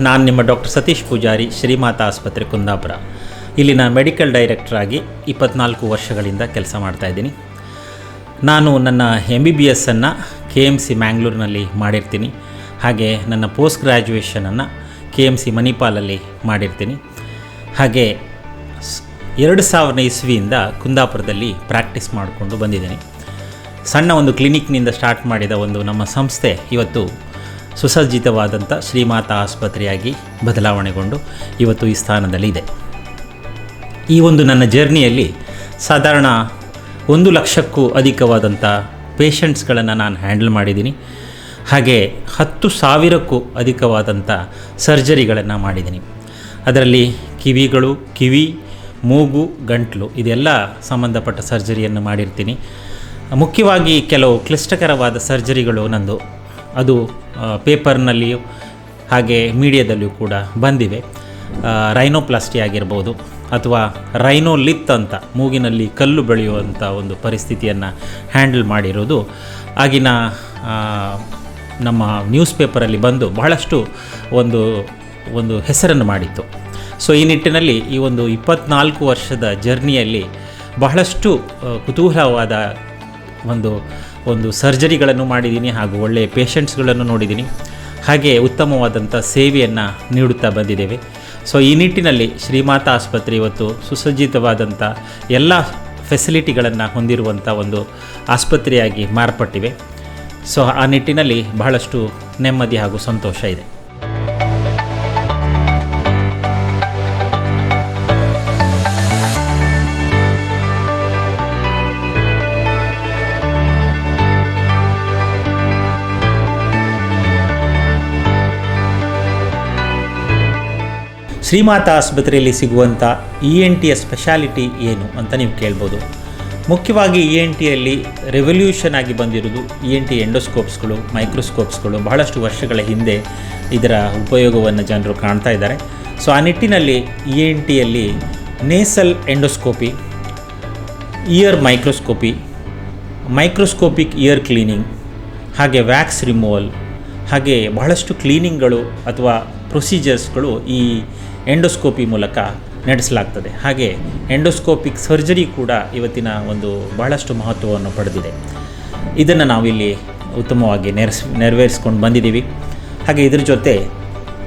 ನಾನು ನಿಮ್ಮ ಡಾಕ್ಟರ್ ಸತೀಶ್ ಪೂಜಾರಿ, ಶ್ರೀಮಾತಾ ಆಸ್ಪತ್ರೆ ಕುಂದಾಪುರ. ಇಲ್ಲಿನ ಮೆಡಿಕಲ್ ಡೈರೆಕ್ಟರ್ ಆಗಿ 24 ವರ್ಷಗಳಿಂದ ಕೆಲಸ ಮಾಡ್ತಾಯಿದ್ದೀನಿ. ನಾನು ನನ್ನ MBBS ಅನ್ನು KMC ಮ್ಯಾಂಗ್ಳೂರಿನಲ್ಲಿ ಮಾಡಿರ್ತೀನಿ. ಹಾಗೆ ನನ್ನ ಪೋಸ್ಟ್ ಗ್ರ್ಯಾಜುಯೇಷನನ್ನು KMC ಮಣಿಪಾಲಲ್ಲಿ ಮಾಡಿರ್ತೀನಿ. ಹಾಗೆ 2000 ಇಸ್ವಿಯಿಂದ ಕುಂದಾಪುರದಲ್ಲಿ ಪ್ರಾಕ್ಟೀಸ್ ಮಾಡಿಕೊಂಡು ಬಂದಿದ್ದೀನಿ. ಸಣ್ಣ ಒಂದು ಕ್ಲಿನಿಕ್ನಿಂದ ಸ್ಟಾರ್ಟ್ ಮಾಡಿದ ಒಂದು ನಮ್ಮ ಸಂಸ್ಥೆ ಇವತ್ತು ಸುಸಜ್ಜಿತವಾದಂಥ ಶ್ರೀಮಾತಾ ಆಸ್ಪತ್ರೆಯಾಗಿ ಬದಲಾವಣೆಗೊಂಡು ಇವತ್ತು ಈ ಸ್ಥಾನದಲ್ಲಿ ಇದೆ. ಈ ಒಂದು ನನ್ನ ಜರ್ನಿಯಲ್ಲಿ ಸಾಧಾರಣ 1 ಲಕ್ಷಕ್ಕೂ ಅಧಿಕವಾದಂಥ ಪೇಷಂಟ್ಸ್ಗಳನ್ನು ನಾನು ಹ್ಯಾಂಡಲ್ ಮಾಡಿದ್ದೀನಿ. ಹಾಗೆ 10,000ಕ್ಕೂ ಅಧಿಕವಾದಂಥ ಸರ್ಜರಿಗಳನ್ನು ಮಾಡಿದ್ದೀನಿ. ಅದರಲ್ಲಿ ಕಿವಿ, ಮೂಗು, ಗಂಟಲು ಇದೆಲ್ಲ ಸಂಬಂಧಪಟ್ಟ ಸರ್ಜರಿಯನ್ನು ಮಾಡಿರ್ತೀನಿ. ಮುಖ್ಯವಾಗಿ ಕೆಲವು ಕ್ಲಿಷ್ಟಕರವಾದ ಸರ್ಜರಿಗಳು ನಂದು ಅದು ಪೇಪರ್ನಲ್ಲಿಯೂ ಹಾಗೆ ಮೀಡಿಯಾದಲ್ಲಿಯೂ ಕೂಡ ಬಂದಿವೆ. ರೈನೋಪ್ಲಾಸ್ಟಿ ಆಗಿರ್ಬೋದು ಅಥವಾ ರೈನೋಲಿತ್ ಅಂತ ಮೂಗಿನಲ್ಲಿ ಕಲ್ಲು ಬೆಳೆಯುವಂಥ ಒಂದು ಪರಿಸ್ಥಿತಿಯನ್ನು ಹ್ಯಾಂಡಲ್ ಮಾಡಿರೋದು ಆಗಿನ ನಮ್ಮ ನ್ಯೂಸ್ ಪೇಪರಲ್ಲಿ ಬಂದು ಬಹಳಷ್ಟು ಒಂದು ಹೆಸರನ್ನು ಮಾಡಿತ್ತು. ಸೊ ಈ ನಿಟ್ಟಿನಲ್ಲಿ ಈ ಒಂದು 24 ವರ್ಷದ ಜರ್ನಿಯಲ್ಲಿ ಬಹಳಷ್ಟು ಕುತೂಹಲವಾದ ಒಂದು ಸರ್ಜರಿಗಳನ್ನು ಮಾಡಿದ್ದೀನಿ. ಹಾಗೂ ಒಳ್ಳೆಯ ಪೇಷಂಟ್ಸ್ಗಳನ್ನು ನೋಡಿದ್ದೀನಿ. ಹಾಗೆ ಉತ್ತಮವಾದಂಥ ಸೇವೆಯನ್ನು ನೀಡುತ್ತಾ ಬಂದಿದ್ದೇವೆ. ಸೊ ಈ ನಿಟ್ಟಿನಲ್ಲಿ ಶ್ರೀಮಾತಾ ಆಸ್ಪತ್ರೆ ಇವತ್ತು ಸುಸಜ್ಜಿತವಾದಂಥ ಎಲ್ಲ ಫೆಸಿಲಿಟಿಗಳನ್ನು ಹೊಂದಿರುವಂಥ ಒಂದು ಆಸ್ಪತ್ರೆಯಾಗಿ ಮಾರ್ಪಟ್ಟಿವೆ. ಸೊ ಆ ನಿಟ್ಟಿನಲ್ಲಿ ಬಹಳಷ್ಟು ನೆಮ್ಮದಿ ಹಾಗೂ ಸಂತೋಷ ಇದೆ. ಶ್ರೀಮಾತಾ ಆಸ್ಪತ್ರೆಯಲ್ಲಿ ಸಿಗುವಂಥ ENTಯ ಸ್ಪೆಷಾಲಿಟಿ ಏನು ಅಂತ ನೀವು ಕೇಳ್ಬೋದು. ಮುಖ್ಯವಾಗಿ ENTಯಲ್ಲಿ ರೆವಲ್ಯೂಷನ್ ಆಗಿ ಬಂದಿರೋದು ENT ಎಂಡೋಸ್ಕೋಪ್ಸ್ಗಳು, ಮೈಕ್ರೋಸ್ಕೋಪ್ಸ್ಗಳು. ಬಹಳಷ್ಟು ವರ್ಷಗಳ ಹಿಂದೆ ಇದರ ಉಪಯೋಗವನ್ನು ಜನರು ಕಾಣ್ತಾ ಇದ್ದಾರೆ. ಸೊ ಆ ನಿಟ್ಟಿನಲ್ಲಿ ENTಯಲ್ಲಿ nasal endoscopy, ear microscopy microscopic ear cleaning, ಹಾಗೆ ವ್ಯಾಕ್ಸ್ ರಿಮೂವಲ್, ಹಾಗೆ ಬಹಳಷ್ಟು ಕ್ಲೀನಿಂಗ್ಗಳು ಅಥವಾ ಪ್ರೊಸೀಜರ್ಸ್ಗಳು ಈ ಎಂಡೋಸ್ಕೋಪಿ ಮೂಲಕ ನಡೆಸಲಾಗ್ತದೆ. ಹಾಗೆ ಎಂಡೋಸ್ಕೋಪಿಕ್ ಸರ್ಜರಿ ಕೂಡ ಇವತ್ತಿನ ಒಂದು ಬಹಳಷ್ಟು ಮಹತ್ವವನ್ನು ಪಡೆದಿದೆ. ಇದನ್ನು ನಾವಿಲ್ಲಿ ಉತ್ತಮವಾಗಿ ನೆರವೇರಿಸ್ಕೊಂಡು ಬಂದಿದ್ದೀವಿ. ಹಾಗೆ ಇದ್ರ ಜೊತೆ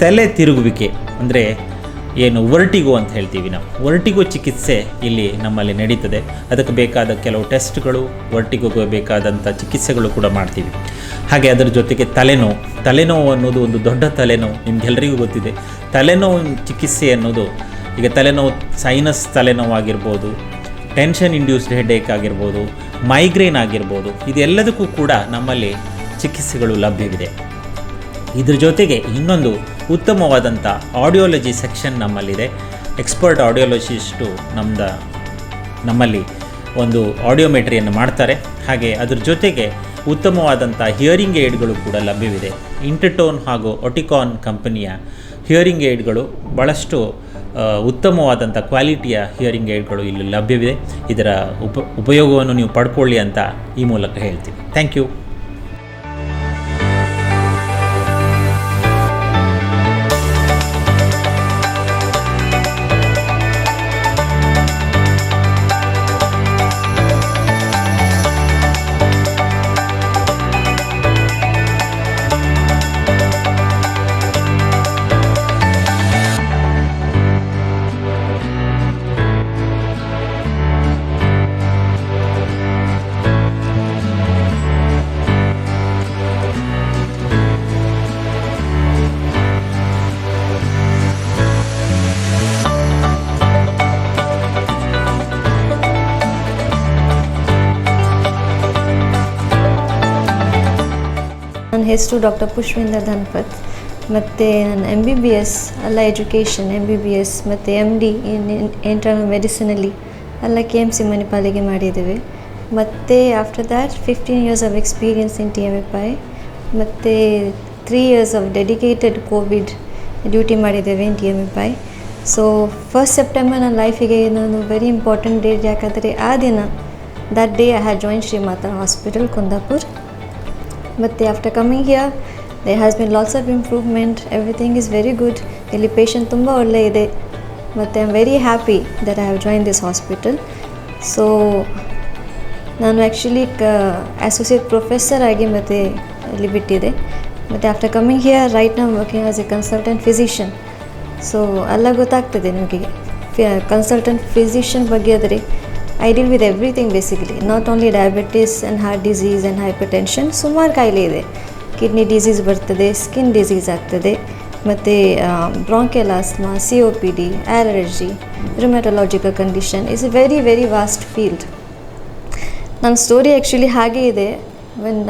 ತಲೆ ತಿರುಗುವಿಕೆ ಅಂದರೆ ಏನು ವರ್ಟಿಗೋ ಅಂತ ಹೇಳ್ತೀವಿ ನಾವು, ವರ್ಟಿಗೋ ಚಿಕಿತ್ಸೆ ಇಲ್ಲಿ ನಮ್ಮಲ್ಲಿ ನಡೀತದೆ. ಅದಕ್ಕೆ ಬೇಕಾದ ಕೆಲವು ಟೆಸ್ಟ್ಗಳು, ವರ್ಟಿಗೋಗೆ ಬೇಕಾದಂಥ ಚಿಕಿತ್ಸೆಗಳು ಕೂಡ ಮಾಡ್ತೀವಿ. ಹಾಗೆ ಅದರ ಜೊತೆಗೆ ತಲೆನೋವು ಅನ್ನೋದು ಒಂದು ದೊಡ್ಡ ತಲೆನೋವು, ನಿಮಗೆಲ್ಲರಿಗೂ ಗೊತ್ತಿದೆ. ತಲೆನೋವು ಚಿಕಿತ್ಸೆ ಅನ್ನೋದು, ಈಗ ತಲೆನೋವು ಸೈನಸ್ ತಲೆನೋವಾಗಿರ್ಬೋದು, ಟೆನ್ಷನ್ ಇಂಡ್ಯೂಸ್ಡ್ ಹೆಡೇಕ್ ಆಗಿರ್ಬೋದು, ಮೈಗ್ರೇನ್ ಆಗಿರ್ಬೋದು, ಇದೆಲ್ಲದಕ್ಕೂ ಕೂಡ ನಮ್ಮಲ್ಲಿ ಚಿಕಿತ್ಸೆಗಳು ಲಭ್ಯವಿದೆ. ಇದ್ರ ಜೊತೆಗೆ ಇನ್ನೊಂದು ಉತ್ತಮವಾದಂಥ ಆಡಿಯೋಲಜಿ ಸೆಕ್ಷನ್ ನಮ್ಮಲ್ಲಿದೆ. ಎಕ್ಸ್ಪರ್ಟ್ ಆಡಿಯೋಲಜಿಸ್ಟು ನಮ್ಮಲ್ಲಿ ಒಂದು ಆಡಿಯೋಮೆಟ್ರಿಯನ್ನು ಮಾಡ್ತಾರೆ. ಹಾಗೆ ಅದ್ರ ಜೊತೆಗೆ ಉತ್ತಮವಾದಂಥ ಹಿಯರಿಂಗ್ ಏಡ್ಗಳು ಕೂಡ ಲಭ್ಯವಿದೆ. ಇಂಟರ್ಟೋನ್ ಹಾಗೂ ಒಟಿಕಾನ್ ಕಂಪನಿಯ ಹಿಯರಿಂಗ್ ಏಡ್ಗಳು ಭಾಳಷ್ಟು ಉತ್ತಮವಾದಂಥ ಕ್ವಾಲಿಟಿಯ ಹಿಯರಿಂಗ್ ಏಡ್ಗಳು ಇಲ್ಲಿ ಲಭ್ಯವಿದೆ. ಇದರ ಉಪಯೋಗವನ್ನು ನೀವು ಪಡ್ಕೊಳ್ಳಿ ಅಂತ ಈ ಮೂಲಕ ಹೇಳ್ತೀವಿ. Thank you. ನನ್ನ ಹೆಸರು ಡಾಕ್ಟರ್ ಪುಷ್ಪೇಂದರ್ ಧನ್ಪತ್. ಮತ್ತು ನನ್ನ MBBS ಅಲ್ಲ ಎಜುಕೇಷನ್ MBBS ಮತ್ತು MD ಇಂಟರ್ನಲ್ ಮೆಡಿಸಿನಲ್ಲಿ ಎಲ್ಲ KMC ಮಣಿಪಾಲಿಗೆ ಮಾಡಿದ್ದೇವೆ. ಮತ್ತು after that 15 years of experience in TMFI ಮತ್ತು 3 years of dedicated Covid duty ಮಾಡಿದ್ದೇವೆ in TMFI. So 1st September ನನ್ನ ಲೈಫಿಗೆ ನಾನು ವೆರಿ ಇಂಪಾರ್ಟೆಂಟ್ ಡೇಟ್. ಯಾಕಂದರೆ ಆ ದಿನ that day I had join Shrimata hospital Kundapur. ಮತ್ತು after coming here there has been lots of improvement. Everything is very good. ಇಲ್ಲಿ patient ತುಂಬ ಒಳ್ಳೆ ಇದೆ. ಮತ್ತು I am very happy that I have join this hospital. So ನಾನು actually associate professor ಆಗಿ ಮತ್ತು ಇಲ್ಲಿ ಬಿಟ್ಟಿದೆ. ಮತ್ತು after coming here right now working as a consultant physician. So ಎಲ್ಲ ಗೊತ್ತಾಗ್ತದೆ ನಿಮಗೆ ಕನ್ಸಲ್ಟೆಂಟ್ ಫಿಸಿಷಿಯನ್ ಬಗ್ಗೆ. ಆದರೆ I deal with everything basically, not only diabetes and heart disease and hypertension. ಸುಮಾರು ಕಾಯಿಲೆ ಇದೆ. ಕಿಡ್ನಿ ಡಿಸೀಸ್ ಬರ್ತದೆ, ಸ್ಕಿನ್ ಡಿಸೀಸ್ ಆಗ್ತದೆ, ಮತ್ತು bronchial asthma, COPD, allergy, rheumatological condition. It's a very very vast field. ನನ್ನ story actually ಹಾಗೇ ಇದೆ. when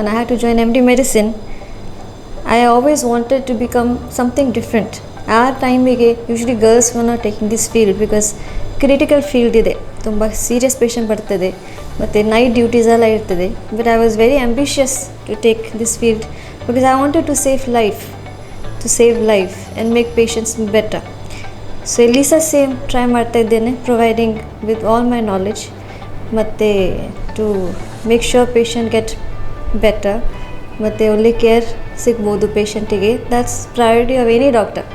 I had to join MD medicine, I always wanted to become something different. ಆ ಟೈಮಿಗೆ usually girls were not taking this field because critical field ಇದೆ, ತುಂಬ serious patient ಬರ್ತದೆ ಮತ್ತು night duties ಎಲ್ಲ ಇರ್ತದೆ. But I was very ambitious to take this field because I wanted to save life and make patients better. So ಇಲ್ಲಿ ಸಹ same try ಮಾಡ್ತಾ ಇದ್ದೇನೆ, providing with all my knowledge ಮತ್ತು to make sure patient get better ಮತ್ತು ಒಳ್ಳೆ care ಸಿಗ್ಬೋದು ಪೇಷಂಟಿಗೆ. That's priority of any doctor.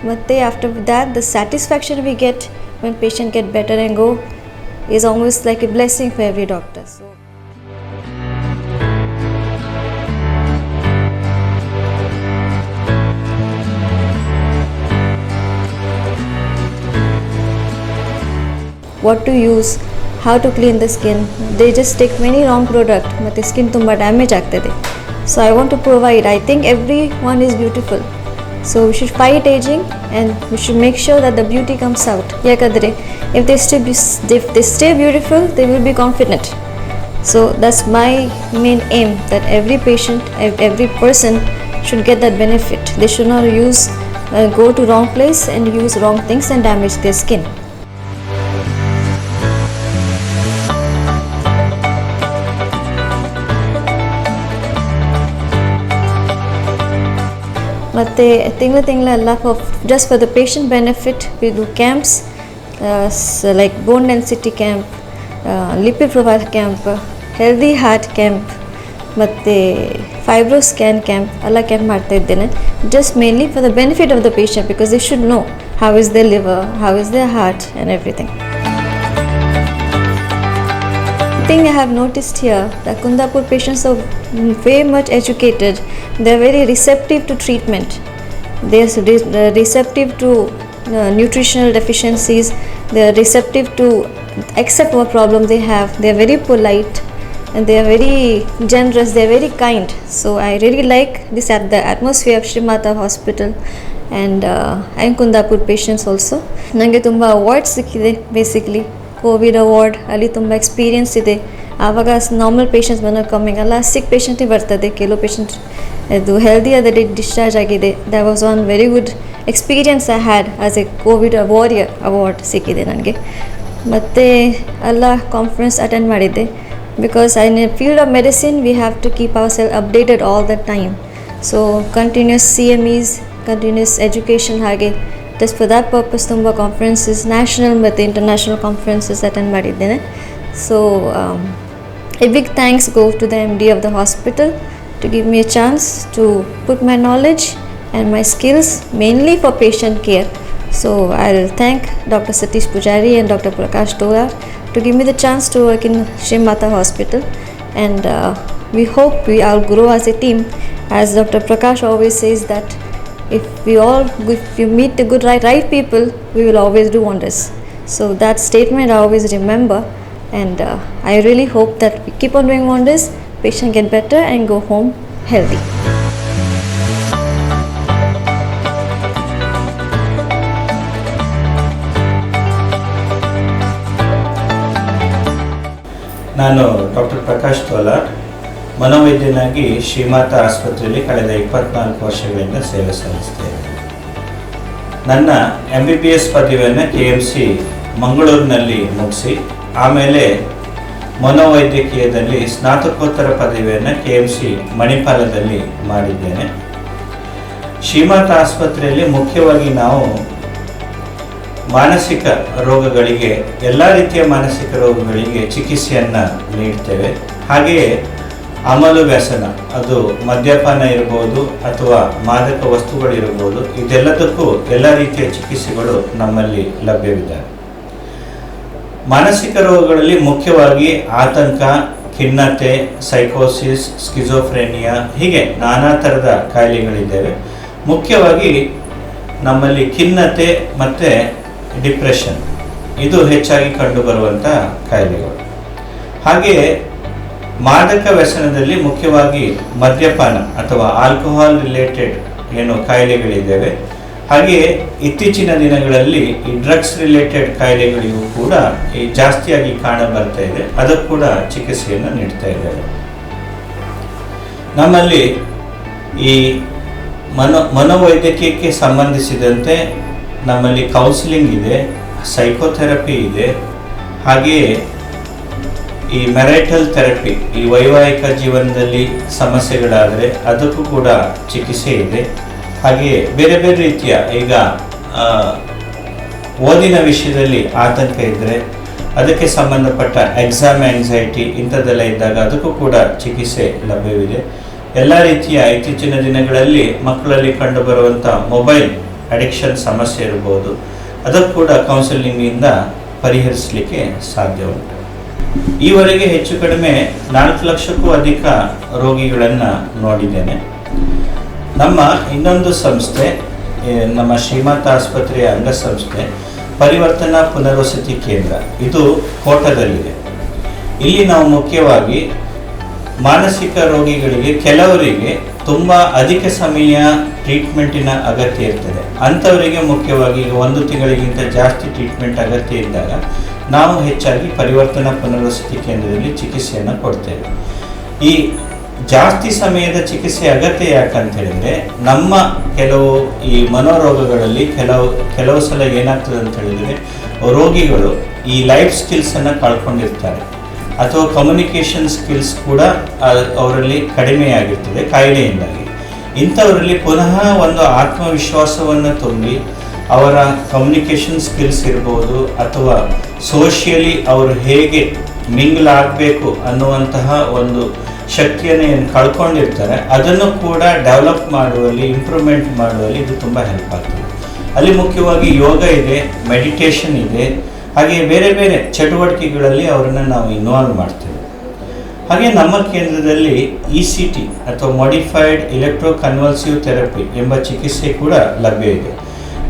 ಮತ್ತು after that the satisfaction we get when patient get better and go is almost like a blessing for every doctor. So what to use, how to clean the skin. They just take many wrong product but the skin tumba damage ಆಗ್ತದೆ. So I want to provide, I think everyone is beautiful. So we should fight aging and we should make sure that the beauty comes out. Yakadre, if they stay beautiful, they will be confident. So that's my main aim, that every patient, every person should get that benefit. They should not go to wrong place and use wrong things and damage their skin. ಮತ್ತು ತಿಂಗಳ just for the patient benefit we do camps like bone density camp, lipid profile camp, healthy heart camp ಮತ್ತು fibro scan camp ಎಲ್ಲ camp ಮಾಡ್ತಾ ಇದ್ದೇನೆ. Just mainly for the benefit of the patient, because they should know how is the liver, how is the heart and everything. Thing I have noticed here, the Kundapur patients are way much educated. They are very receptive to treatment. They are receptive to nutritional deficiencies. They are receptive to accept what problem they have. They are very polite and they are very generous. They are very kind. So I really like this at the atmosphere of Shri Mata Hospital and Kundapur patients also. ನನಗೆ ತುಂಬ award ಸಿಕ್ಕಿದೆ. Basically Covid award ಅಲ್ಲಿ ತುಂಬ experience ಇದೆ. ಆವಾಗ normal patients ಬಂದಾಗ coming ಅಲ್ಲ, ಸಿಕ್ ಪೇಷಂಟಿಗೆ ಬರ್ತದೆ. ಕೆಲವು ಪೇಷಂಟ್ ಇದು ಹೆಲ್ದಿ ಆದ ಡಿಸ್ಚಾರ್ಜ್ ಆಗಿದೆ. That was one very good experience I had as a Covid warrior award ಸಿಕ್ಕಿದೆ ನನಗೆ. ಮತ್ತು ಎಲ್ಲ ಕಾನ್ಫರೆನ್ಸ್ ಅಟೆಂಡ್ ಮಾಡಿದ್ದೆ. Because in a field of medicine we have to keep our self updated all the time. So continuous CMEs, continuous education, ಹಾಗೆ just for that purpose ತುಂಬ conferences, national ಮತ್ತು international conferences attend ಮಾಡಿದ್ದೇನೆ. So a big thanks go to the MD of the hospital to give me a chance to put my knowledge and my skills mainly for patient care. So I'll thank Dr. Satish Pujari and Dr. Prakash Tolar to give me the chance to work in Shri Mata Hospital, and we hope we all grow as a team. As Dr. Prakash always says that if you meet the good right people, we will always do wonders. So that statement I always remember, and I really hope that we keep on doing wonders, patient get better and go home healthy. ನಾನು doctor Prakash ತೋಲಾರ್, ಮನೋವೈದ್ಯನಾಗಿ Shrimata ಆಸ್ಪತ್ರೆಯಲ್ಲಿ ಕಳೆದ 24 ವರ್ಷಗಳಿಂದ ಸೇವೆ ಸಲ್ಲಿಸ್ತೇನೆ. ನನ್ನ MBBS ಪದವಿಯನ್ನು KMC ಮಂಗಳೂರಿನಲ್ಲಿ ಮುಗಿಸಿ, ಆಮೇಲೆ ಮನೋವೈದ್ಯಕೀಯದಲ್ಲಿ ಸ್ನಾತಕೋತ್ತರ ಪದವಿಯನ್ನು KMC ಮಣಿಪಾಲದಲ್ಲಿ ಮಾಡಿದ್ದೇನೆ. ಶ್ರೀಮಾತಾ ಆಸ್ಪತ್ರೆಯಲ್ಲಿ ಮುಖ್ಯವಾಗಿ ನಾವು ಮಾನಸಿಕ ರೋಗಗಳಿಗೆ, ಎಲ್ಲ ರೀತಿಯ ಮಾನಸಿಕ ರೋಗಗಳಿಗೆ ಚಿಕಿತ್ಸೆಯನ್ನು ನೀಡ್ತೇವೆ. ಹಾಗೆಯೇ ಅಮಲು ವ್ಯಸನ, ಅದು ಮದ್ಯಪಾನ ಇರ್ಬೋದು ಅಥವಾ ಮಾದಕ ವಸ್ತುಗಳಿರ್ಬೋದು, ಇದೆಲ್ಲದಕ್ಕೂ ಎಲ್ಲ ರೀತಿಯ ಚಿಕಿತ್ಸೆಗಳು ನಮ್ಮಲ್ಲಿ ಲಭ್ಯವಿದೆ. ಮಾನಸಿಕ ರೋಗಗಳಲ್ಲಿ ಮುಖ್ಯವಾಗಿ ಆತಂಕ, ಖಿನ್ನತೆ, ಸೈಕೋಸಿಸ್, ಸ್ಕಿಜೋಫ್ರೇನಿಯಾ, ಹೀಗೆ ನಾನಾ ಥರದ ಕಾಯಿಲೆಗಳಿದ್ದಾವೆ. ಮುಖ್ಯವಾಗಿ ನಮ್ಮಲ್ಲಿ ಖಿನ್ನತೆ ಮತ್ತು ಡಿಪ್ರೆಷನ್ ಇದು ಹೆಚ್ಚಾಗಿ ಕಂಡುಬರುವಂಥ ಕಾಯಿಲೆಗಳು. ಹಾಗೆಯೇ ಮಾದಕ ವ್ಯಸನದಲ್ಲಿ ಮುಖ್ಯವಾಗಿ ಮದ್ಯಪಾನ ಅಥವಾ ಆಲ್ಕೋಹಾಲ್ ರಿಲೇಟೆಡ್ ಏನು ಕಾಯಿಲೆಗಳಿದ್ದಾವೆ. ಹಾಗೆಯೇ ಇತ್ತೀಚಿನ ದಿನಗಳಲ್ಲಿ ಈ ಡ್ರಗ್ಸ್ ರಿಲೇಟೆಡ್ ಕಾಯಿಲೆಗಳಿಗೂ ಕೂಡ ಜಾಸ್ತಿಯಾಗಿ ಕಾಣಬರ್ತಾ ಇದೆ. ಅದಕ್ಕೂ ಕೂಡ ಚಿಕಿತ್ಸೆಯನ್ನು ನೀಡ್ತಾ ಇದ್ದಾರೆ. ನಮ್ಮಲ್ಲಿ ಈ ಮನೋವೈದ್ಯಕೀಯಕ್ಕೆ ಸಂಬಂಧಿಸಿದಂತೆ ನಮ್ಮಲ್ಲಿ ಕೌನ್ಸಿಲಿಂಗ್ ಇದೆ, ಸೈಕೋಥೆರಪಿ ಇದೆ, ಹಾಗೆಯೇ ಈ ಮೆರೈಟಲ್ ಥೆರಪಿ, ಈ ವೈವಾಹಿಕ ಜೀವನದಲ್ಲಿ ಸಮಸ್ಯೆಗಳಾದರೆ ಅದಕ್ಕೂ ಕೂಡ ಚಿಕಿತ್ಸೆ ಇದೆ. ಹಾಗೆಯೇ ಬೇರೆ ಬೇರೆ ರೀತಿಯ, ಈಗ ಓದಿನ ವಿಷಯದಲ್ಲಿ ಆತಂಕ ಇದ್ದರೆ ಅದಕ್ಕೆ ಸಂಬಂಧಪಟ್ಟ ಎಕ್ಸಾಮ್ ಆಂಗ್ಸೈಟಿ ಇಂಥದ್ದೆಲ್ಲ ಇದ್ದಾಗ ಅದಕ್ಕೂ ಕೂಡ ಚಿಕಿತ್ಸೆ ಲಭ್ಯವಿದೆ. ಎಲ್ಲ ರೀತಿಯ ಇತ್ತೀಚಿನ ದಿನಗಳಲ್ಲಿ ಮಕ್ಕಳಲ್ಲಿ ಕಂಡುಬರುವಂಥ ಮೊಬೈಲ್ ಅಡಿಕ್ಷನ್ ಸಮಸ್ಯೆ ಇರ್ಬೋದು, ಅದಕ್ಕೂ ಕೂಡ ಕೌನ್ಸಿಲಿಂಗಿಂದ ಪರಿಹರಿಸಲಿಕ್ಕೆ ಸಾಧ್ಯ ಉಂಟು. ಈವರೆಗೆ ಹೆಚ್ಚು ಕಡಿಮೆ 4 ಲಕ್ಷಕ್ಕೂ ಅಧಿಕ ರೋಗಿಗಳನ್ನು ನೋಡಿದ್ದೇನೆ. ನಮ್ಮ ಇನ್ನೊಂದು ಸಂಸ್ಥೆ, ನಮ್ಮ ಶ್ರೀಮಾತಾ ಆಸ್ಪತ್ರೆಯ ಅಂಗಸಂಸ್ಥೆ ಪರಿವರ್ತನಾ ಪುನರ್ವಸತಿ ಕೇಂದ್ರ, ಇದು ಕೋಟದಲ್ಲಿದೆ. ಇಲ್ಲಿ ನಾವು ಮುಖ್ಯವಾಗಿ ಮಾನಸಿಕ ರೋಗಿಗಳಿಗೆ, ಕೆಲವರಿಗೆ ತುಂಬ ಅಧಿಕ ಸಮಯ ಟ್ರೀಟ್ಮೆಂಟಿನ ಅಗತ್ಯ ಇರ್ತದೆ. ಅಂಥವರಿಗೆ ಮುಖ್ಯವಾಗಿ 1 ತಿಂಗಳಿಗಿಂತ ಜಾಸ್ತಿ ಟ್ರೀಟ್ಮೆಂಟ್ ಅಗತ್ಯ ಇದ್ದಾಗ ನಾವು ಹೆಚ್ಚಾಗಿ ಪರಿವರ್ತನಾ ಪುನರ್ವಸತಿ ಕೇಂದ್ರದಲ್ಲಿ ಚಿಕಿತ್ಸೆಯನ್ನು ಕೊಡ್ತೇವೆ. ಈ ಜಾಸ್ತಿ ಸಮಯದ ಚಿಕಿತ್ಸೆ ಅಗತ್ಯ ಯಾಕಂತ ಹೇಳಿದರೆ, ನಮ್ಮ ಕೆಲವು ಈ ಮನೋರೋಗಗಳಲ್ಲಿ ಕೆಲವು ಸಲ ಏನಾಗ್ತದೆ ಅಂತ ಹೇಳಿದರೆ, ರೋಗಿಗಳು ಈ ಲೈಫ್ ಸ್ಕಿಲ್ಸನ್ನು ಕಳ್ಕೊಂಡಿರ್ತಾರೆ ಅಥವಾ ಕಮ್ಯುನಿಕೇಷನ್ ಸ್ಕಿಲ್ಸ್ ಕೂಡ ಅವರಲ್ಲಿ ಕಡಿಮೆಯಾಗಿರ್ತದೆ ಕಾಯಿಲೆಯಿಂದಾಗಿ. ಇಂಥವರಲ್ಲಿ ಪುನಃ ಒಂದು ಆತ್ಮವಿಶ್ವಾಸವನ್ನು ತುಂಬಿ ಅವರ ಕಮ್ಯುನಿಕೇಷನ್ ಸ್ಕಿಲ್ಸ್ ಇರ್ಬೋದು ಅಥವಾ ಸೋಷಿಯಲಿ ಅವರು ಹೇಗೆ ಮಿಂಗಲ್ ಆಗಬೇಕು ಅನ್ನುವಂತಹ ಒಂದು ಶಕ್ತಿಯನ್ನು ಏನು ಕಳ್ಕೊಂಡಿರ್ತಾರೆ ಅದನ್ನು ಕೂಡ ಡೆವಲಪ್ ಮಾಡುವಲ್ಲಿ, ಇಂಪ್ರೂವ್ಮೆಂಟ್ ಮಾಡುವಲ್ಲಿ ಇದು ತುಂಬ ಹೆಲ್ಪ್ ಆಗ್ತದೆ. ಅಲ್ಲಿ ಮುಖ್ಯವಾಗಿ ಯೋಗ ಇದೆ, ಮೆಡಿಟೇಷನ್ ಇದೆ, ಹಾಗೆ ಬೇರೆ ಬೇರೆ ಚಟುವಟಿಕೆಗಳಲ್ಲಿ ಅವರನ್ನು ನಾವು ಇನ್ವಾಲ್ವ್ ಮಾಡ್ತೇವೆ. ಹಾಗೆ ನಮ್ಮ ಕೇಂದ್ರದಲ್ಲಿ ECT ಅಥವಾ ಮಾಡಿಫೈಡ್ ಎಲೆಕ್ಟ್ರೋ ಕನ್ವಲ್ಸಿವ್ ಥೆರಪಿ ಎಂಬ ಚಿಕಿತ್ಸೆ ಕೂಡ ಲಭ್ಯ ಇದೆ.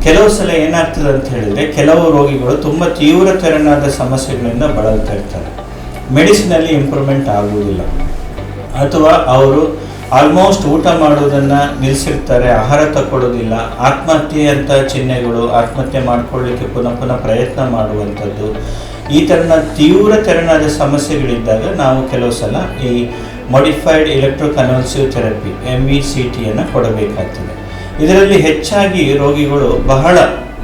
ಕೆಲವು ಸಲ ಏನಾಗ್ತದೆ ಅಂತ ಹೇಳಿದರೆ, ಕೆಲವು ರೋಗಿಗಳು ತುಂಬ ತೀವ್ರತರನಾದ ಸಮಸ್ಯೆಗಳಿಂದ ಬಳಲ್ತಾ ಇರ್ತಾರೆ. ಮೆಡಿಸಿನಲ್ಲಿ ಇಂಪ್ರೂವ್ಮೆಂಟ್ ಆಗುವುದಿಲ್ಲ, ಅಥವಾ ಅವರು ಆಲ್ಮೋಸ್ಟ್ ಊಟ ಮಾಡೋದನ್ನು ನಿಲ್ಲಿಸಿರ್ತಾರೆ, ಆಹಾರ ತಗೊಳ್ಳೋದಿಲ್ಲ, ಆತ್ಮಹತ್ಯೆ ಅಂತ ಚಿಹ್ನೆಗಳು, ಆತ್ಮಹತ್ಯೆ ಮಾಡ್ಕೊಳ್ಳಿಕ್ಕೆ ಪುನಃ ಪುನಃ ಪ್ರಯತ್ನ ಮಾಡುವಂಥದ್ದು, ಈ ತೀವ್ರತರನಾದ ಸಮಸ್ಯೆಗಳಿದ್ದಾಗ ನಾವು ಕೆಲವು ಸಲ ಈ ಮಾಡಿಫೈಡ್ ಎಲೆಕ್ಟ್ರೋ ಕನ್ವಲ್ಸಿವ್ ಥೆರಪಿ MECTಯನ್ನು ಕೊಡಬೇಕಾಗ್ತದೆ. ಇದರಲ್ಲಿ ಹೆಚ್ಚಾಗಿ ರೋಗಿಗಳು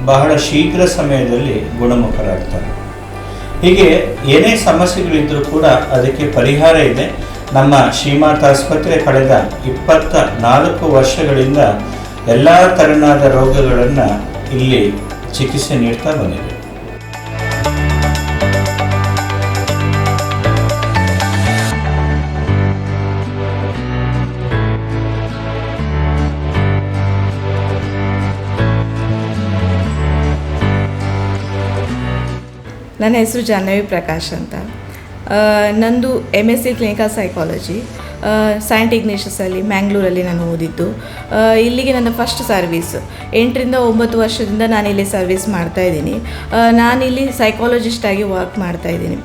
ಬಹಳ ಶೀಘ್ರ ಸಮಯದಲ್ಲಿ ಗುಣಮುಖರಾಗ್ತಾರೆ. ಹೀಗೆ ಏನೇ ಸಮಸ್ಯೆಗಳಿದ್ದರೂ ಕೂಡ ಅದಕ್ಕೆ ಪರಿಹಾರ ಇದೆ. ನಮ್ಮ ಶ್ರೀಮಾತಾ ಆಸ್ಪತ್ರೆ ಕಳೆದ 24 ವರ್ಷಗಳಿಂದ ಎಲ್ಲ ತೆರನಾದ ರೋಗಗಳನ್ನು ಇಲ್ಲಿ ಚಿಕಿತ್ಸೆ ನೀಡ್ತಾ ಬಂದಿದೆ. ನನ್ನ ಹೆಸರು ಜಾಹ್ನವಿ ಪ್ರಕಾಶ್ ಅಂತ. ನಂದು MSc ಕ್ಲಿನಿಕಲ್ ಸೈಕಾಲಜಿ ಸೈಂಟ್ ಇಗ್ನೇಷಿಯಸಲ್ಲಿ ಮ್ಯಾಂಗ್ಳೂರಲ್ಲಿ ನಾನು ಓದಿದ್ದು. ಇಲ್ಲಿಗೆ ನನ್ನ ಫಸ್ಟ್ ಸರ್ವೀಸ್ 8ರಿಂದ 9 ವರ್ಷದಿಂದ ನಾನಿಲ್ಲಿ ಸರ್ವೀಸ್ ಮಾಡ್ತಾಯಿದ್ದೀನಿ. ನಾನಿಲ್ಲಿ ಸೈಕಾಲಜಿಸ್ಟಾಗಿ ವರ್ಕ್ ಮಾಡ್ತಾಯಿದ್ದೀನಿ.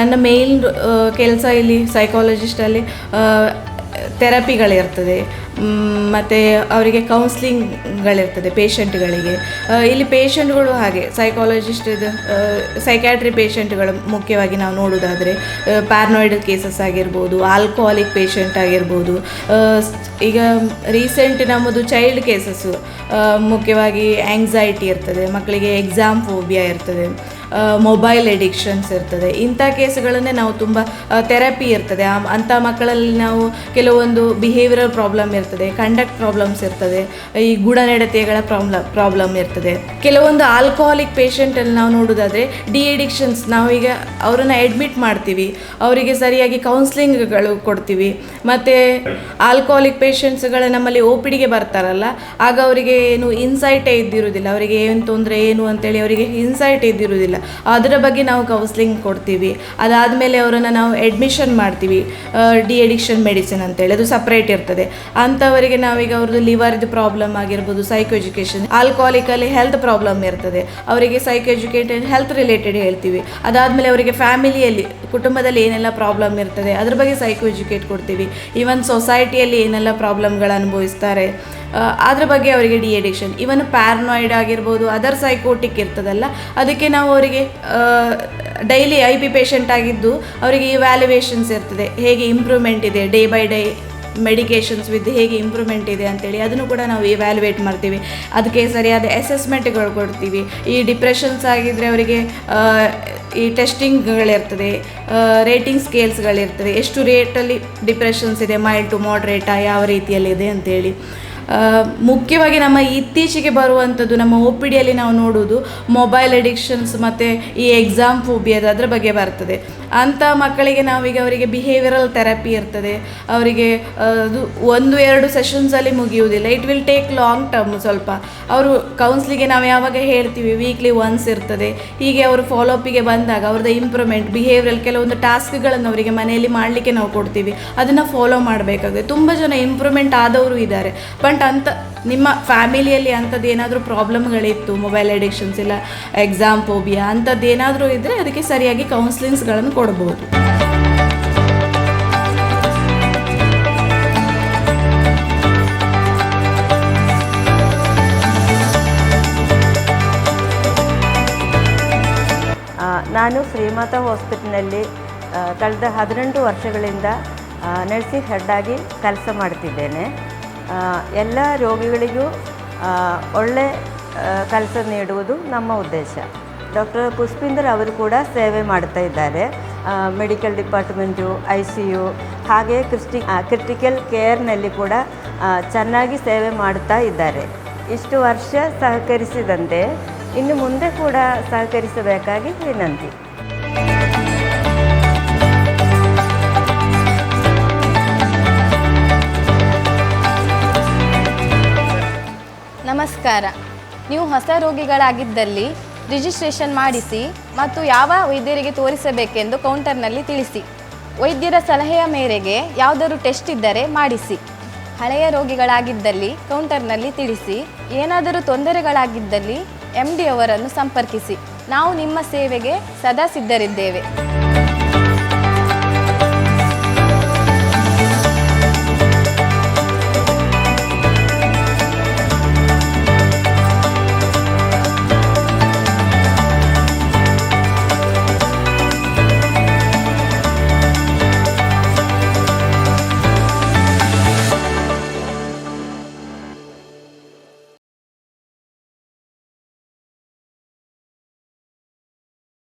ನನ್ನ ಮೇನ್ ಕೆಲಸ ಇಲ್ಲಿ ಸೈಕಾಲಜಿಸ್ಟಲ್ಲಿ ಥೆರಪಿಗಳಿರ್ತದೆ, ಮತ್ತು ಅವರಿಗೆ ಕೌನ್ಸ್ಲಿಂಗ್ಗಳಿರ್ತದೆ ಪೇಷಂಟ್ಗಳಿಗೆ. ಇಲ್ಲಿ ಪೇಷಂಟ್ಗಳು ಹಾಗೆ ಸೈಕಾಲಜಿಸ್ಟ್ ಸೈಕ್ಯಾಟ್ರಿ ಪೇಷಂಟ್ಗಳು ಮುಖ್ಯವಾಗಿ ನಾವು ನೋಡೋದಾದರೆ ಪ್ಯಾರನಾಯ್ಡ್ ಕೇಸಸ್ ಆಗಿರ್ಬೋದು, ಆಲ್ಕೋಹಾಲಿಕ್ ಪೇಷಂಟ್ ಆಗಿರ್ಬೋದು. ಈಗ ರೀಸೆಂಟ್ ನಮ್ಮದು ಚೈಲ್ಡ್ ಕೇಸಸ್ಸು ಮುಖ್ಯವಾಗಿ ಆ್ಯಂಗ್ಸೈಟಿ ಇರ್ತದೆ, ಮಕ್ಕಳಿಗೆ ಎಕ್ಸಾಮ್ ಫೋಬಿಯಾ ಇರ್ತದೆ, ಮೊಬೈಲ್ ಎಡಿಕ್ಷನ್ಸ್ ಇರ್ತದೆ. ಇಂಥ ಕೇಸ್ಗಳನ್ನೇ ನಾವು ತುಂಬ ಥೆರಪಿ ಇರ್ತದೆ. ಅಂಥ ಮಕ್ಕಳಲ್ಲಿ ನಾವು ಕೆಲವೊಂದು ಬಿಹೇವಿಯರಲ್ ಪ್ರಾಬ್ಲಮ್ ಇರ್ತದೆ, ಕಂಡಕ್ಟ್ ಪ್ರಾಬ್ಲಮ್ಸ್ ಇರ್ತದೆ, ಈ ಗುಣನಡತೆಗಳ ಪ್ರಾಬ್ಲಮ್ ಇರ್ತದೆ. ಕೆಲವೊಂದು ಆಲ್ಕೋಹಾಲಿಕ್ ಪೇಷಂಟಲ್ಲಿ ನಾವು ನೋಡೋದಾದರೆ ಡಿಎಡಿಕ್ಷನ್ಸ್, ನಾವೀಗ ಅವರನ್ನು ಅಡ್ಮಿಟ್ ಮಾಡ್ತೀವಿ, ಅವರಿಗೆ ಸರಿಯಾಗಿ ಕೌನ್ಸ್ಲಿಂಗ್ಗಳು ಕೊಡ್ತೀವಿ. ಮತ್ತು ಆಲ್ಕೋಹಾಲಿಕ್ ಪೇಷಂಟ್ಸ್ಗಳು ನಮ್ಮಲ್ಲಿ OPDಗೆ ಬರ್ತಾರಲ್ಲ, ಆಗ ಅವರಿಗೆ ಏನು ಇನ್ಸೈಟೇ ಇದ್ದಿರೋದಿಲ್ಲ, ಅವರಿಗೆ ಏನು ತೊಂದರೆ ಏನು ಅಂತೇಳಿ ಅವರಿಗೆ ಇನ್ಸೈಟ್ ಇದ್ದಿರೋದಿಲ್ಲ. ಅದರ ಬಗ್ಗೆ ನಾವು ಕೌನ್ಸ್ಲಿಂಗ್ ಕೊಡ್ತೀವಿ. ಅದಾದಮೇಲೆ ಅವರನ್ನು ನಾವು ಅಡ್ಮಿಷನ್ ಮಾಡ್ತೀವಿ ಡಿಎಡಿಕ್ಷನ್ ಮೆಡಿಸಿನ್ ಅಂತೇಳಿ, ಅದು ಸಪ್ರೇಟ್ ಇರ್ತದೆ. ಅಂಥವರಿಗೆ ನಾವೀಗ ಅವ್ರದ್ದು ಲಿವರ್ದು ಪ್ರಾಬ್ಲಮ್ ಆಗಿರ್ಬೋದು, ಸೈಕೋ ಎಜುಕೇಷನ್, ಆಲ್ಕೋಹಾಲಿಕಲ್ಲಿ ಹೆಲ್ತ್ ಪ್ರಾಬ್ಲಮ್ ಇರ್ತದೆ, ಅವರಿಗೆ ಸೈಕೋ ಎಜುಕೇಟೆಡ್ ಹೆಲ್ತ್ ರಿಲೇಟೆಡ್ ಹೇಳ್ತೀವಿ. ಅದಾದಮೇಲೆ ಅವರಿಗೆ ಫ್ಯಾಮಿಲಿಯಲ್ಲಿ ಕುಟುಂಬದಲ್ಲಿ ಏನೆಲ್ಲ ಪ್ರಾಬ್ಲಮ್ ಇರ್ತದೆ ಅದ್ರ ಬಗ್ಗೆ ಸೈಕೋ ಎಜುಕೇಟ್ ಕೊಡ್ತೀವಿ. ಈವನ್ ಸೊಸೈಟಿಯಲ್ಲಿ ಏನೆಲ್ಲ ಪ್ರಾಬ್ಲಮ್ಗಳು ಅನುಭವಿಸ್ತಾರೆ ಅದ್ರ ಬಗ್ಗೆ ಅವರಿಗೆ ಡಿಎಡಿಕ್ಷನ್, ಇವನ್ ಪ್ಯಾರನಾಯ್ಡ್ ಆಗಿರ್ಬೋದು, ಅದರ್ ಸೈಕೋಟಿಕ್ ಇರ್ತದಲ್ಲ, ಅದಕ್ಕೆ ನಾವು ಅವರಿಗೆ ಡೈಲಿ IP ಪೇಷಂಟ್ ಆಗಿದ್ದು ಅವರಿಗೆ ಇವ್ಯಾಲ್ಯುವೇಷನ್ಸ್ ಇರ್ತದೆ, ಹೇಗೆ ಇಂಪ್ರೂವ್ಮೆಂಟ್ ಇದೆ day by day medications with ಹೇಗೆ ಇಂಪ್ರೂವ್ಮೆಂಟ್ ಇದೆ ಅಂತೇಳಿ ಅದನ್ನು ಕೂಡ ನಾವು ಇವ್ಯಾಲ್ಯುವೇಟ್ ಮಾಡ್ತೀವಿ. ಅದಕ್ಕೆ ಸರಿಯಾದ ಅಸೆಸ್ಮೆಂಟ್ಗಳು ಕೊಡ್ತೀವಿ. ಈ ಡಿಪ್ರೆಷನ್ಸ್ ಆಗಿದ್ದರೆ ಅವರಿಗೆ ಈ ಟೆಸ್ಟಿಂಗ್ಗಳಿರ್ತದೆ, ರೇಟಿಂಗ್ ಸ್ಕೇಲ್ಸ್ಗಳಿರ್ತದೆ, ಎಷ್ಟು ರೇಟಲ್ಲಿ ಡಿಪ್ರೆಷನ್ಸ್ ಇದೆ, ಮೈಲ್ಡ್ ಟು ಮಾಡ್ರೇಟಾ, ಯಾವ ರೀತಿಯಲ್ಲಿದೆ ಅಂತೇಳಿ. ಮುಖ್ಯವಾಗಿ ನಮ್ಮ ಇತ್ತೀಚೆಗೆ ಬರುವಂಥದ್ದು ನಮ್ಮ OPDಯಲ್ಲಿ ನಾವು ನೋಡೋದು ಮೊಬೈಲ್ ಅಡಿಕ್ಷನ್ಸ್ ಮತ್ತು ಈ ಎಕ್ಸಾಮ್ ಫೋಬಿಯಾದ ಅದರ ಬಗ್ಗೆ ಬರ್ತದೆ. ಅಂಥ ಮಕ್ಕಳಿಗೆ ನಾವೀಗ ಅವರಿಗೆ ಬಿಹೇವಿಯರಲ್ ಥೆರಪಿ ಇರ್ತದೆ. ಅವರಿಗೆ ಅದು 1-2 ಸೆಷನ್ಸಲ್ಲಿ ಮುಗಿಯುವುದಿಲ್ಲ, it will take long term. ಸ್ವಲ್ಪ ಅವರು ಕೌನ್ಸ್ಲಿಗೆ ನಾವು ಯಾವಾಗ ಹೇಳ್ತೀವಿ ವೀಕ್ಲಿ ಒನ್ಸ್ ಇರ್ತದೆ, ಹೀಗೆ ಅವರು ಫಾಲೋಅಪಿಗೆ ಬಂದಾಗ ಅವ್ರದ್ದು ಇಂಪ್ರೂವ್ಮೆಂಟ್ ಬಿಹೇವಿಯರಲ್ ಕೆಲವೊಂದು ಟಾಸ್ಕ್ಗಳನ್ನು ಅವರಿಗೆ ಮನೆಯಲ್ಲಿ ಮಾಡಲಿಕ್ಕೆ ನಾವು ಕೊಡ್ತೀವಿ, ಅದನ್ನು ಫಾಲೋ ಮಾಡಬೇಕಾಗುತ್ತೆ. ತುಂಬ ಜನ ಇಂಪ್ರೂವ್ಮೆಂಟ್ ಆದವರು ಇದ್ದಾರೆ. ಬಟ್ ಅಂತ ನಿಮ್ಮ ಫ್ಯಾಮಿಲಿಯಲ್ಲಿ ಅಂಥದ್ದು ಏನಾದರೂ ಪ್ರಾಬ್ಲಮ್ಗಳಿತ್ತು, ಮೊಬೈಲ್ ಅಡಿಕ್ಷನ್ಸ್ ಇಲ್ಲ ಎಕ್ಸಾಮ್ ಫೋಬಿಯಾ ಅಂಥದ್ದು ಏನಾದರೂ ಇದ್ದರೆ ಅದಕ್ಕೆ ಸರಿಯಾಗಿ ಕೌನ್ಸ್ಲಿಂಗ್ಸ್ಗಳನ್ನು ಕೊಡ್ಬೋದು. ನಾನು ಶ್ರೀಮಾತಾ ಹಾಸ್ಪಿಟಲ್ನಲ್ಲಿ ಕಳೆದ 18 ವರ್ಷಗಳಿಂದ ನರ್ಸಿಂಗ್ ಹೆಡ್ ಆಗಿ ಕೆಲಸ ಮಾಡ್ತಿದ್ದೇನೆ. ಎಲ್ಲ ರೋಗಿಗಳಿಗೂ ಒಳ್ಳೆ ಕೆಲಸ ನೀಡುವುದು ನಮ್ಮ ಉದ್ದೇಶ. ಡಾಕ್ಟರ್ ಪುಷ್ಪಿಂದರ್ ಅವರು ಕೂಡ ಸೇವೆ ಮಾಡ್ತಾ ಇದ್ದಾರೆ. ಮೆಡಿಕಲ್ ಡಿಪಾರ್ಟ್ಮೆಂಟು, ICU ಹಾಗೆ ಕ್ರಿಟಿಕಲ್ ಕೇರ್ನಲ್ಲಿ ಕೂಡ ಚೆನ್ನಾಗಿ ಸೇವೆ ಮಾಡ್ತಾ ಇದ್ದಾರೆ. ಇಷ್ಟು ವರ್ಷ ಸಹಕರಿಸಿದಂತೆ ಇನ್ನು ಮುಂದೆ ಕೂಡ ಸಹಕರಿಸಬೇಕಾಗಿ ವಿನಂತಿ. ನಮಸ್ಕಾರ. ನೀವು ಹೊಸ ರೋಗಿಗಳಾಗಿದ್ದಲ್ಲಿ ರಿಜಿಸ್ಟ್ರೇಷನ್ ಮಾಡಿಸಿ ಮತ್ತು ಯಾವ ವೈದ್ಯರಿಗೆ ತೋರಿಸಬೇಕೆಂದು ಕೌಂಟರ್ನಲ್ಲಿ ತಿಳಿಸಿ. ವೈದ್ಯರ ಸಲಹೆಯ ಮೇರೆಗೆ ಯಾವುದಾದ್ರು ಟೆಸ್ಟ್ ಇದ್ದರೆ ಮಾಡಿಸಿ. ಹಳೆಯ ರೋಗಿಗಳಾಗಿದ್ದಲ್ಲಿ ಕೌಂಟರ್ನಲ್ಲಿ ತಿಳಿಸಿ. ಏನಾದರೂ ತೊಂದರೆಗಳಾಗಿದ್ದಲ್ಲಿ MD ಅವರನ್ನು ಸಂಪರ್ಕಿಸಿ. ನಾವು ನಿಮ್ಮ ಸೇವೆಗೆ ಸದಾ ಸಿದ್ಧರಿದ್ದೇವೆ.